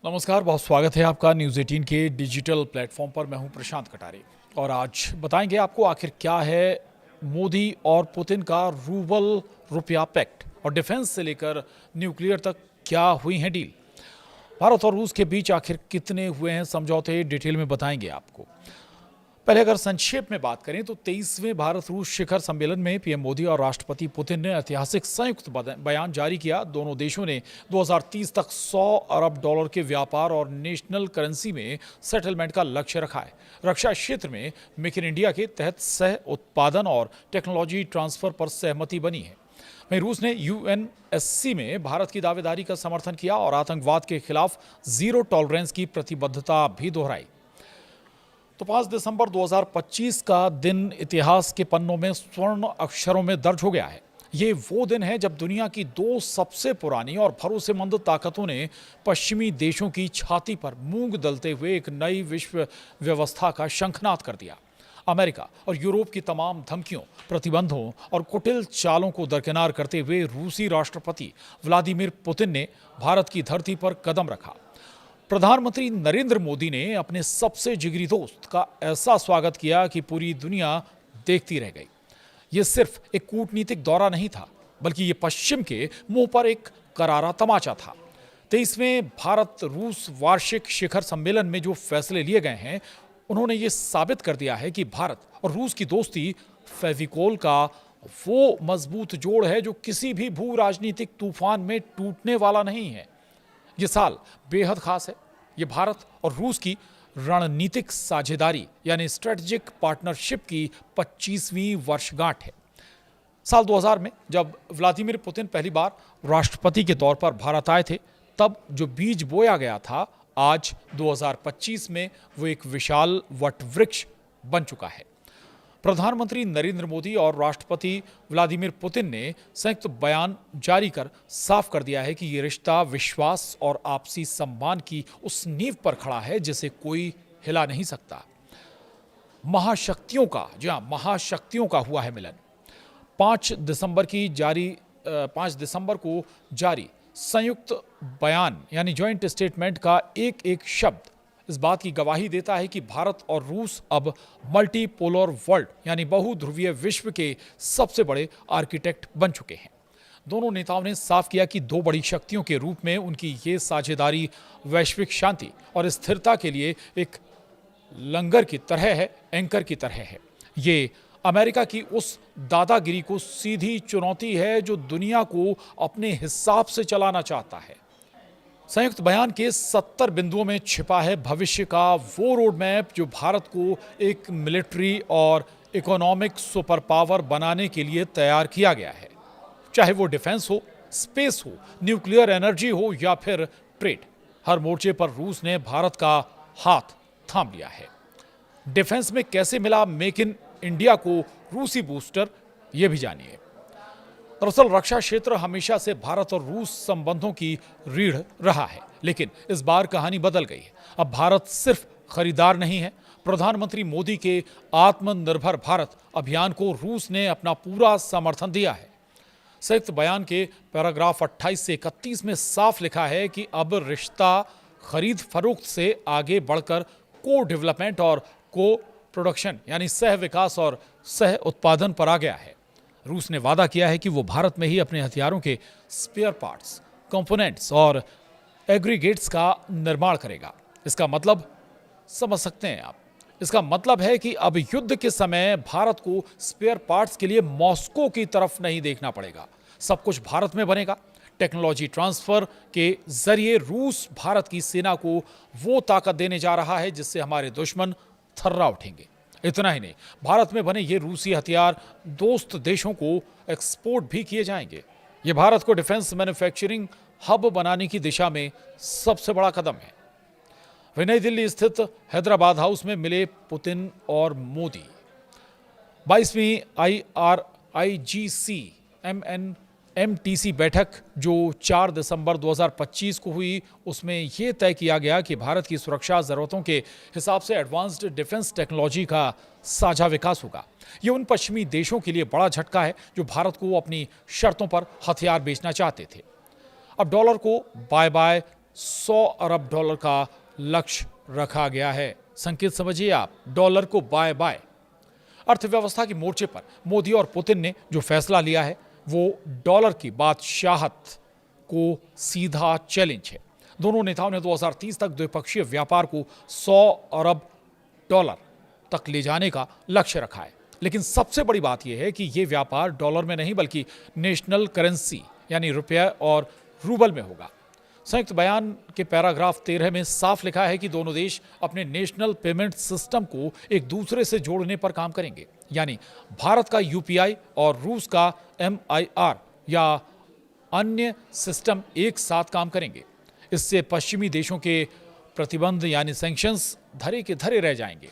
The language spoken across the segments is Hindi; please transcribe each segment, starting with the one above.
नमस्कार, बहुत स्वागत है आपका न्यूज़ 18 के डिजिटल प्लेटफॉर्म पर। मैं हूं प्रशांत कटारे और आज बताएंगे आपको आखिर क्या है मोदी और पुतिन का रूबल रुपया पैक्ट और डिफेंस से लेकर न्यूक्लियर तक क्या हुई है डील। भारत और रूस के बीच आखिर कितने हुए हैं समझौते, डिटेल में बताएंगे आपको। पहले अगर संक्षेप में बात करें तो 23वें भारत रूस शिखर सम्मेलन में पीएम मोदी और राष्ट्रपति पुतिन ने ऐतिहासिक संयुक्त बयान जारी किया। दोनों देशों ने 2030 तक 100 अरब डॉलर के व्यापार और नेशनल करेंसी में सेटलमेंट का लक्ष्य रखा है। रक्षा क्षेत्र में मेक इन इंडिया के तहत सह उत्पादन और टेक्नोलॉजी ट्रांसफर पर सहमति बनी है। वहीं रूस ने यूएनएससी में भारत की दावेदारी का समर्थन किया और आतंकवाद के खिलाफ जीरो टॉलरेंस की प्रतिबद्धता भी दोहराई। तो 5 दिसंबर 2025 का दिन इतिहास के पन्नों में स्वर्ण अक्षरों में दर्ज हो गया है। ये वो दिन है जब दुनिया की दो सबसे पुरानी और भरोसेमंद ताकतों ने पश्चिमी देशों की छाती पर मूंग दलते हुए एक नई विश्व व्यवस्था का शंखनाद कर दिया। अमेरिका और यूरोप की तमाम धमकियों, प्रतिबंधों और कुटिल चालों को दरकिनार करते हुए रूसी राष्ट्रपति व्लादिमीर पुतिन ने भारत की धरती पर कदम रखा। प्रधानमंत्री नरेंद्र मोदी ने अपने सबसे जिगरी दोस्त का ऐसा स्वागत किया कि पूरी दुनिया देखती रह गई। ये सिर्फ एक कूटनीतिक दौरा नहीं था, बल्कि ये पश्चिम के मुंह पर एक करारा तमाचा था। 23वें भारत रूस वार्षिक शिखर सम्मेलन में जो फैसले लिए गए हैं, उन्होंने ये साबित कर दिया है कि भारत और रूस की दोस्ती फेविकोल का वो मजबूत जोड़ है जो किसी भी भू राजनीतिक तूफान में टूटने वाला नहीं है। ये साल बेहद खास है। ये भारत और रूस की रणनीतिक साझेदारी यानी स्ट्रेटेजिक पार्टनरशिप की 25वीं वर्षगांठ है। साल 2000 में जब व्लादिमीर पुतिन पहली बार राष्ट्रपति के तौर पर भारत आए थे, तब जो बीज बोया गया था, आज 2025 में वो एक विशाल वटवृक्ष बन चुका है। प्रधानमंत्री नरेंद्र मोदी और राष्ट्रपति व्लादिमीर पुतिन ने संयुक्त बयान जारी कर साफ कर दिया है कि ये रिश्ता विश्वास और आपसी सम्मान की उस नींव पर खड़ा है जिसे कोई हिला नहीं सकता। महाशक्तियों का, जी हाँ, महाशक्तियों का हुआ है मिलन। 5 दिसंबर को जारी संयुक्त बयान यानी जॉइंट स्टेटमेंट का एक एक शब्द इस बात की गवाही देता है कि भारत और रूस अब मल्टीपोलर वर्ल्ड यानी बहुध्रुवीय विश्व के सबसे बड़े आर्किटेक्ट बन चुके हैं। दोनों नेताओं ने साफ किया कि दो बड़ी शक्तियों के रूप में उनकी ये साझेदारी वैश्विक शांति और स्थिरता के लिए एक लंगर की तरह है, एंकर की तरह है। ये अमेरिका की उस दादागिरी को सीधी चुनौती है जो दुनिया को अपने हिसाब से चलाना चाहता है। संयुक्त बयान के 70 बिंदुओं में छिपा है भविष्य का वो रोड मैप जो भारत को एक मिलिट्री और इकोनॉमिक सुपर पावर बनाने के लिए तैयार किया गया है। चाहे वो डिफेंस हो, स्पेस हो, न्यूक्लियर एनर्जी हो या फिर ट्रेड, हर मोर्चे पर रूस ने भारत का हाथ थाम लिया है। डिफेंस में कैसे मिला मेक इन इंडिया को रूसी बूस्टर, ये भी जानिए। दरअसल रक्षा क्षेत्र हमेशा से भारत और रूस संबंधों की रीढ़ रहा है, लेकिन इस बार कहानी बदल गई है। अब भारत सिर्फ खरीदार नहीं है। प्रधानमंत्री मोदी के आत्मनिर्भर भारत अभियान को रूस ने अपना पूरा समर्थन दिया है। संयुक्त बयान के पैराग्राफ 28 से 31 में साफ लिखा है कि अब रिश्ता खरीद फरोख्त से आगे बढ़कर को डेवलपमेंट और को प्रोडक्शन यानी सह विकास और सह उत्पादन पर आ गया है। रूस ने वादा किया है कि वो भारत में ही अपने हथियारों के स्पेयर पार्ट्स, कंपोनेंट्स और एग्रीगेट्स का निर्माण करेगा। इसका मतलब समझ सकते हैं आप। इसका मतलब है कि अब युद्ध के समय भारत को स्पेयर पार्ट्स के लिए मॉस्को की तरफ नहीं देखना पड़ेगा। सब कुछ भारत में बनेगा। टेक्नोलॉजी ट्रांसफर के जरिए रूस भारत की सेना को वो ताकत देने जा रहा है जिससे हमारे दुश्मन थर्रा उठेंगे। इतना ही नहीं, भारत में बने ये रूसी हथियार दोस्त देशों को एक्सपोर्ट भी किए जाएंगे। ये भारत को डिफेंस मैन्युफैक्चरिंग हब बनाने की दिशा में सबसे बड़ा कदम है। वे नई दिल्ली स्थित हैदराबाद हाउस में मिले पुतिन और मोदी। 22वीं IRIGC बैठक जो 4 दिसंबर 2025 को हुई, उसमें यह तय किया गया कि भारत की सुरक्षा जरूरतों के हिसाब से एडवांस्ड डिफेंस टेक्नोलॉजी का साझा विकास होगा। ये उन पश्चिमी देशों के लिए बड़ा झटका है जो भारत को अपनी शर्तों पर हथियार बेचना चाहते थे। अब डॉलर को बाय बाय 100 अरब डॉलर का लक्ष्य रखा गया है। संकेत समझिए आप, डॉलर को बाय बाय। अर्थव्यवस्था के मोर्चे पर मोदी और पुतिन ने जो फैसला लिया है वो डॉलर की बादशाहत को सीधा चैलेंज है। दोनों नेताओं ने 2030 तक द्विपक्षीय व्यापार को 100 अरब डॉलर तक ले जाने का लक्ष्य रखा है। लेकिन सबसे बड़ी बात यह है कि यह व्यापार डॉलर में नहीं बल्कि नेशनल करेंसी यानी रुपया और रूबल में होगा। संयुक्त बयान के पैराग्राफ 13 में साफ लिखा है कि दोनों देश अपने नेशनल पेमेंट सिस्टम को एक दूसरे से जोड़ने पर काम करेंगे, यानी भारत का यूपीआई और रूस का एमआईआर या अन्य सिस्टम एक साथ काम करेंगे। इससे पश्चिमी देशों के प्रतिबंध यानी सैंक्शंस धरे के धरे रह जाएंगे,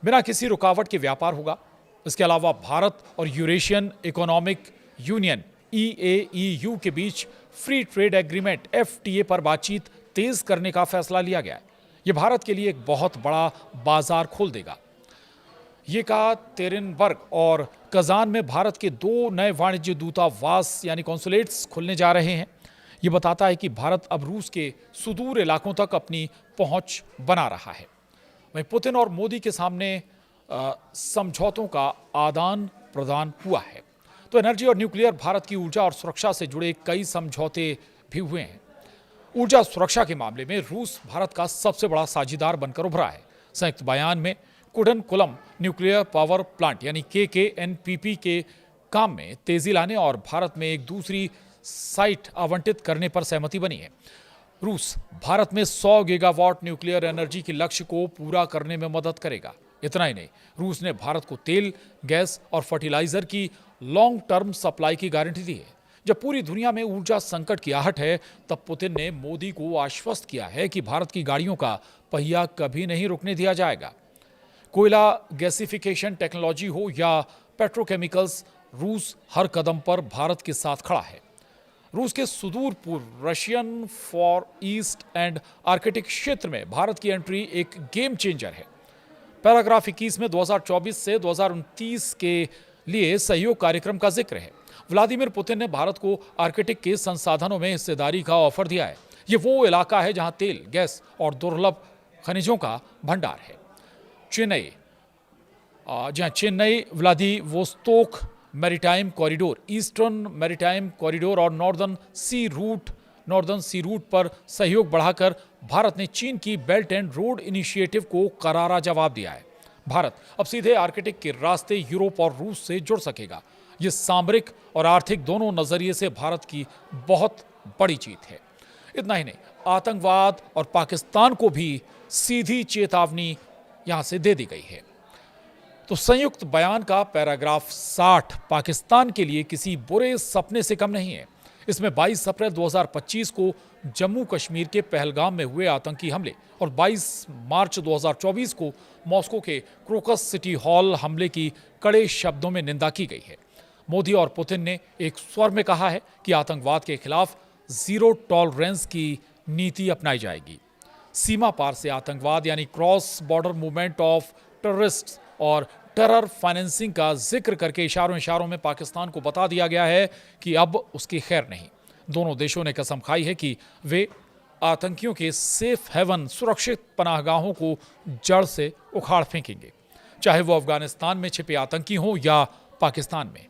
बिना किसी रुकावट के व्यापार होगा। इसके अलावा भारत और यूरेशियन इकोनॉमिक यूनियन EAEU के बीच फ्री ट्रेड एग्रीमेंट FTA पर बातचीत तेज करने का फैसला लिया गया है। यह भारत के लिए एक बहुत बड़ा बाजार खोल देगा। ये कहा तेरिनबर्ग और कजान में भारत के 2 नए वाणिज्य दूतावास यानी कॉन्सुलेट्स खुलने जा रहे हैं। ये बताता है कि भारत अब रूस के सुदूर इलाकों तक अपनी पहुंच बना रहा है। वहीं पुतिन और मोदी के सामने समझौतों का आदान प्रदान हुआ है। तो एनर्जी और न्यूक्लियर, भारत की ऊर्जा और सुरक्षा से जुड़े कई समझौते भी हुए हैं। ऊर्जा सुरक्षा के मामले में रूस भारत का सबसे बड़ा साझेदार बनकर उभरा है। संयुक्त बयान में कुडनकुलम न्यूक्लियर पावर प्लांट यानी KKNPP के काम में तेजी लाने और भारत में एक दूसरी साइट आवंटित करने पर सहमति बनी है। रूस भारत में 100 गीगावाट न्यूक्लियर एनर्जी के लक्ष्य को पूरा करने में मदद करेगा। इतना ही नहीं, रूस ने भारत को तेल, गैस और फर्टिलाइजर की लॉन्ग टर्म सप्लाई की गारंटी दी है। जब पूरी दुनिया में ऊर्जा संकट की आहट है, तब पुतिन ने मोदी को आश्वस्त किया है कि भारत की गाड़ियों का पहिया कभी नहीं रुकने दिया जाएगा। कोयला गैसिफिकेशन टेक्नोलॉजी हो या पेट्रोकेमिकल्स, रूस हर कदम पर भारत के साथ खड़ा है। रूस के सुदूर पूर्व Russian for east and Arctic क्षेत्र में भारत की एंट्री एक गेम चेंजर है। पैराग्राफ 21 में 2024 से 2029 के लिए सहयोग कार्यक्रम का जिक्र है। व्लादिमीर पुतिन ने भारत को आर्कटिक के संसाधनों में हिस्सेदारी का ऑफर दिया है। ये वो इलाका है जहां तेल, गैस और दुर्लभ खनिजों का भंडार है। Chennai Vladivostok maritime corridor, eastern maritime corridor और नॉर्दर्न सी रूट पर सहयोग बढ़ाकर भारत ने चीन की बेल्ट एंड रोड इनिशिएटिव को करारा जवाब दिया है। भारत अब सीधे आर्कटिक के रास्ते यूरोप और रूस से जुड़ सकेगा। ये सामरिक और आर्थिक दोनों नजरिए से भारत की बहुत बड़ी जीत है। इतना ही नहीं, आतंकवाद और पाकिस्तान को भी सीधी चेतावनी यहां से दे दी गई है। तो संयुक्त बयान का पैराग्राफ 60 पाकिस्तान के लिए किसी बुरे सपने से कम नहीं है। इसमें 22 अप्रैल 2025 को जम्मू कश्मीर के पहलगाम में हुए आतंकी हमले और 22 मार्च 2024 को मॉस्को के क्रोकस सिटी हॉल हमले की कड़े शब्दों में निंदा की गई है। मोदी और पुतिन ने एक स्वर में कहा है कि आतंकवाद के खिलाफ जीरो टॉलरेंस की नीति अपनाई जाएगी। सीमा पार से आतंकवाद यानी cross border movement of terrorist और टेरर फाइनेंसिंग का जिक्र करके इशारों में पाकिस्तान को बता दिया गया है कि अब उसकी खैर नहीं। दोनों देशों ने कसम खाई है कि वे आतंकियों के सेफ हेवन, सुरक्षित पनाहगाहों को जड़ से उखाड़ फेंकेंगे, चाहे वो अफगानिस्तान में छिपे आतंकी हों या पाकिस्तान में।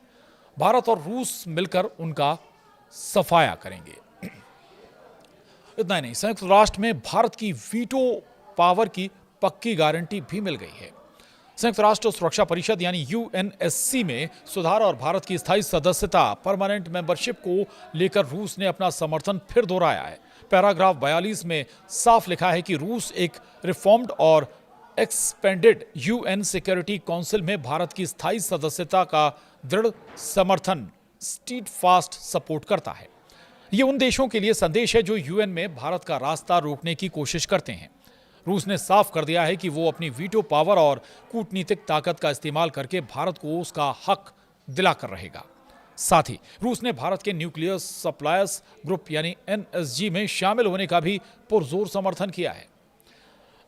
भारत और रूस मिलकर उनका सफाया करेंगे। इतना ही नहीं, संयुक्त राष्ट्र में भारत की वीटो पावर की पक्की गारंटी भी मिल गई है। संयुक्त राष्ट्र सुरक्षा परिषद यानी UNSC में सुधार और भारत की स्थायी सदस्यता, परमानेंट मेंबरशिप को लेकर रूस ने अपना समर्थन फिर दोहराया है। पैराग्राफ 42 में साफ लिखा है कि रूस एक रिफॉर्म्ड और एक्सपेंडेड UN सिक्योरिटी काउंसिल में भारत की स्थायी सदस्यता का दृढ़ समर्थन, स्टीडफास्ट सपोर्ट करता है। ये उन देशों के लिए संदेश है जो UN में भारत का रास्ता रोकने की कोशिश करते हैं। रूस ने साफ कर दिया है कि वो अपनी वीटो पावर और कूटनीतिक ताकत का इस्तेमाल करके भारत को उसका हक दिलाकर रहेगा। साथ ही रूस ने भारत के न्यूक्लियर सप्लायर्स ग्रुप यानी NSG में शामिल होने का भी पुरजोर समर्थन किया है।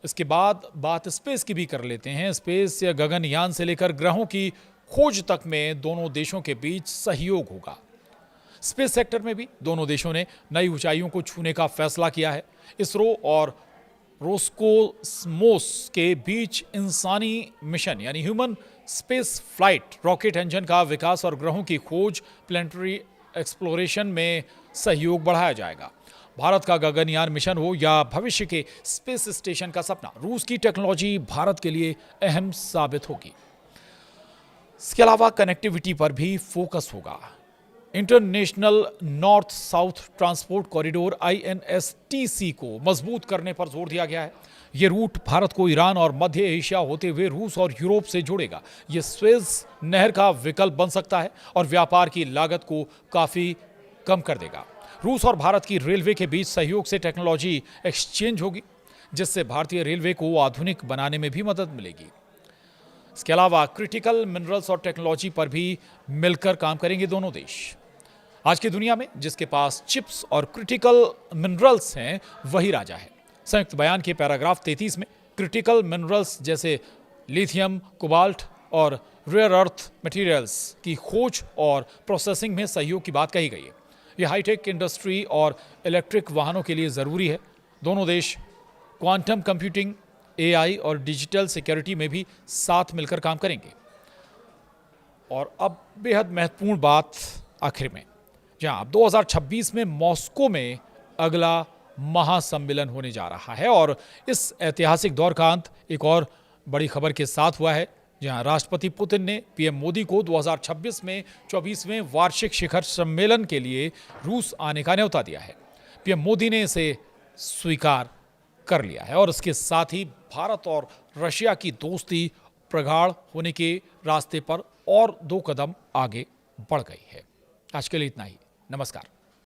इसके बाद बात स्पेस की भी कर लेते हैं। स्पेस या गगनयान से लेकर ग्रहों की खोज तक में दोनों देशों के बीच सहयोग होगा। स्पेस सेक्टर में भी दोनों देशों ने नई ऊंचाइयों को छूने का फैसला किया है। इसरो और रोस्कोस्मोस के बीच इंसानी मिशन यानी human space flight rocket engine का विकास और ग्रहों की खोज प्लेनेटरी एक्सप्लोरेशन में सहयोग बढ़ाया जाएगा। भारत का गगनयान मिशन हो या भविष्य के स्पेस स्टेशन का सपना, रूस की टेक्नोलॉजी भारत के लिए अहम साबित होगी। इसके अलावा कनेक्टिविटी पर भी फोकस होगा। International north south transport corridor INSTC को मजबूत करने पर जोर दिया गया है। ये रूट भारत को ईरान और मध्य एशिया होते हुए रूस और यूरोप से जोड़ेगा। ये स्वेज नहर का विकल्प बन सकता है और व्यापार की लागत को काफी कम कर देगा। रूस और भारत की रेलवे के बीच सहयोग से टेक्नोलॉजी एक्सचेंज होगी, जिससे भारतीय रेलवे को आधुनिक बनाने में भी मदद मिलेगी। इसके अलावा क्रिटिकल मिनरल्स और टेक्नोलॉजी पर भी मिलकर काम करेंगे दोनों देश। आज की दुनिया में जिसके पास चिप्स और क्रिटिकल मिनरल्स हैं वही राजा है। संयुक्त बयान के पैराग्राफ 33 में क्रिटिकल मिनरल्स जैसे लिथियम, कोबाल्ट और रेयर अर्थ मटेरियल्स की खोज और प्रोसेसिंग में सहयोग की बात कही गई है। यह हाईटेक इंडस्ट्री और इलेक्ट्रिक वाहनों के लिए ज़रूरी है। दोनों देश क्वांटम कंप्यूटिंग, AI और डिजिटल सिक्योरिटी में भी साथ मिलकर काम करेंगे। और अब बेहद महत्वपूर्ण बात आखिर में, जहां 2026 में मॉस्को में अगला महासम्मेलन होने जा रहा है और इस ऐतिहासिक दौर का अंत एक और बड़ी खबर के साथ हुआ है, जहां राष्ट्रपति पुतिन ने PM मोदी को 2026 में 24वें वार्षिक शिखर सम्मेलन के लिए रूस आने का न्योता दिया है। PM मोदी ने इसे स्वीकार कर लिया है और इसके साथ ही भारत और रशिया की दोस्ती प्रगाढ़ होने के रास्ते पर और 2 कदम आगे बढ़ गई है। आज के लिए इतना ही। नमस्कार।